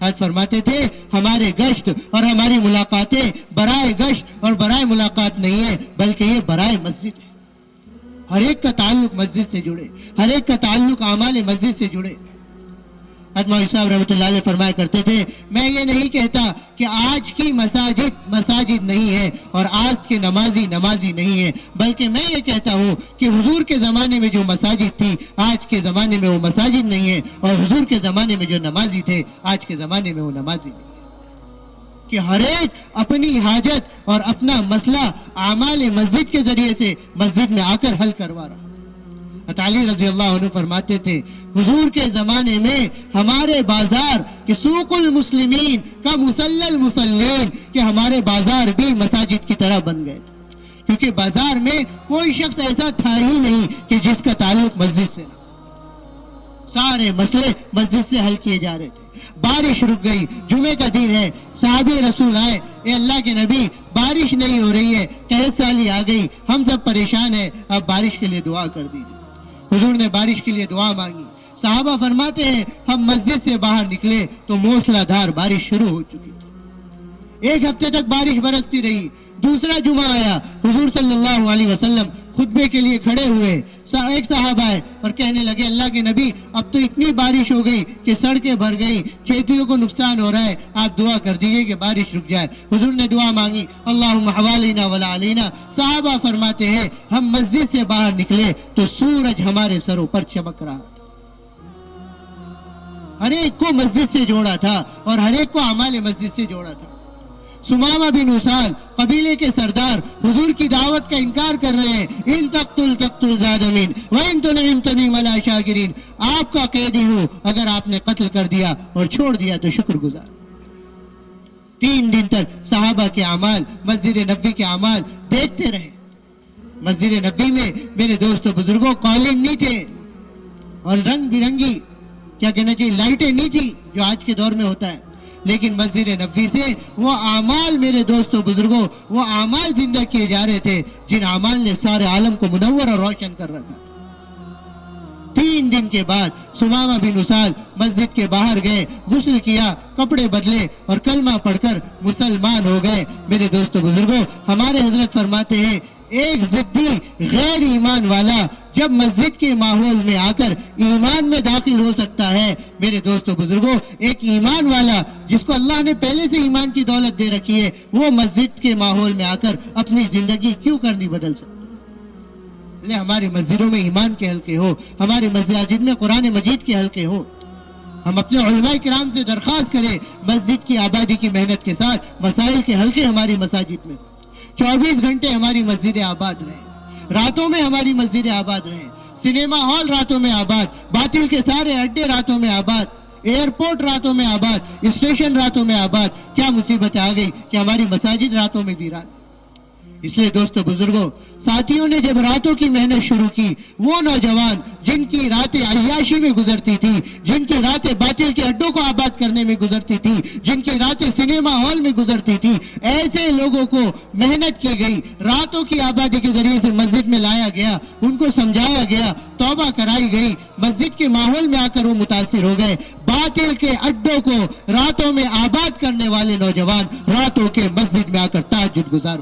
حضرت فرماتے تھے ہمارے گشت اور ہماری ملاقاتیں برائے گشت اور برائے ملاقات نہیں ہے، بلکہ یہ برائے مسجد ہے۔ ہر ایک کا تعلق مسجد سے جڑے، ہر ایک کا تعلق اعمال مسجد سے جڑے۔ حضرت مولوی صاحب رحمۃ اللہ علیہ فرمایا کرتے تھے میں یہ نہیں کہتا کہ آج کی مساجد نہیں ہے اور آج کے نمازی نہیں ہے، بلکہ میں یہ کہتا ہوں کہ حضور کے زمانے میں جو مساجد تھی آج کے زمانے میں وہ مساجد نہیں ہے، اور حضور کے زمانے میں جو نمازی تھے آج کے زمانے میں وہ نمازی نہیں ہے، کہ ہر ایک اپنی حاجت اور اپنا مسئلہ اعمال مسجد کے ذریعے سے مسجد میں آ کر حل کروا رہا۔ حضرت علی رضی اللہ عنہ فرماتے تھے حضور کے زمانے میں ہمارے بازار کہ سوق المسلمین کا مصلی المصلین، کہ ہمارے بازار بھی مساجد کی طرح بن گئے، کیونکہ بازار میں کوئی شخص ایسا تھا ہی نہیں کہ جس کا تعلق مسجد سے نہ، سارے مسئلے مسجد سے حل کیے جا رہے تھے۔ بارش رک گئی، جمعے کا دن ہے، صحابی رسول آئے، اے اللہ کے نبی بارش نہیں ہو رہی ہے، قحط سالی آ گئی، ہم سب پریشان ہیں، اب بارش کے لیے دعا کر دیجیے۔ حضور نے بارش کے لیے دعا مانگی۔ صحابہ فرماتے ہیں ہم مسجد سے باہر نکلے تو موسلا دھار بارش شروع ہو چکی تھی، ایک ہفتے تک بارش برستی رہی۔ دوسرا جمعہ آیا، حضور صلی اللہ علیہ وسلم خطبے کے لیے کھڑے ہوئے، ایک صحابہ آئے اور کہنے لگے اللہ کے نبی اب تو اتنی بارش ہو گئی کہ سڑکیں بھر گئی، کھیتیوں کو نقصان ہو رہا ہے، آپ دعا کر دیجئے کہ بارش رک جائے۔ حضور نے دعا مانگی اللہم حوالینا ولا علینا۔ صحابہ فرماتے ہیں ہم مسجد سے باہر نکلے تو سورج ہمارے سروں پر چمک رہا تھا۔ ہر ایک کو مسجد سے جوڑا تھا اور ہر ایک کو اعمال مسجد سے جوڑا تھا۔ سمامہ بن اسال قبیلے کے سردار حضور کی دعوت کا انکار کر رہے ہیں، ان تقتل زاد من وان تنعم تنعم علی شاکرین، آپ کا قیدی ہوں، اگر آپ نے قتل کر دیا اور چھوڑ دیا تو شکر گزار۔ 3 دن تک صحابہ کے اعمال، مسجد نبوی کے اعمال دیکھتے رہے۔ مسجد نبوی میں میرے دوستوں بزرگوں قالین نہیں تھے اور رنگ برنگی کیا کہنا چاہیے لائٹیں نہیں تھی جو آج کے دور میں ہوتا ہے، لیکن مسجد نبوی سے وہ اعمال میرے دوستوں بزرگوں وہ اعمال زندہ کیے جا رہے تھے جن اعمال نے سارے عالم کو منور اور روشن کر رکھا۔ 3 دن کے بعد سمامہ بن اسال مسجد کے باہر گئے، غسل کیا، کپڑے بدلے اور کلمہ پڑھ کر مسلمان ہو گئے۔ میرے دوستوں بزرگوں ہمارے حضرت فرماتے ہیں ایک ضدی غیر ایمان والا جب مسجد کے ماحول میں آ کر ایمان میں داخل ہو سکتا ہے، میرے دوستوں بزرگوں ایک ایمان والا جس کو اللہ نے پہلے سے ایمان کی دولت دے رکھی ہے وہ مسجد کے ماحول میں آ کر اپنی زندگی کیوں کر نہیں بدل سکتا؟ ہماری مسجدوں میں ایمان کے حلقے ہو، ہماری مساجد میں قرآن مجید کے حلقے ہو۔ ہم اپنے علماء کرام سے درخواست کریں مسجد کی آبادی کی محنت کے ساتھ مسائل کے حلقے ہماری مساجد میں 24 گھنٹے ہماری مسجدیں آباد رہیں، راتوں میں ہماری مسجدیں آباد رہیں، سنیما ہال راتوں میں آباد، باطل کے سارے اڈے راتوں میں آباد، ایئرپورٹ راتوں میں آباد، اسٹیشن راتوں میں آباد۔ کیا مصیبت آ گئی کہ ہماری مساجد راتوں میں ویران۔ اس لیے دوستو بزرگوں ساتھیوں نے جب راتوں کی محنت شروع کی، وہ نوجوان جن کی راتیں عیاشی میں گزرتی تھی، جن کی راتیں باطل کے اڈوں کو آباد کرنے میں گزرتی تھی، جن کی راتیں سنیما ہال میں گزرتی تھی، ایسے لوگوں کو محنت کی گئی، راتوں کی آبادی کے ذریعے سے مسجد میں لایا گیا، ان کو سمجھایا گیا، توبہ کرائی گئی، مسجد کے ماحول میں آ کر وہ متاثر ہو گئے۔ باطل کے اڈوں کو راتوں میں آباد کرنے والے نوجوان راتوں کے مسجد میں آ کر تہجد گزار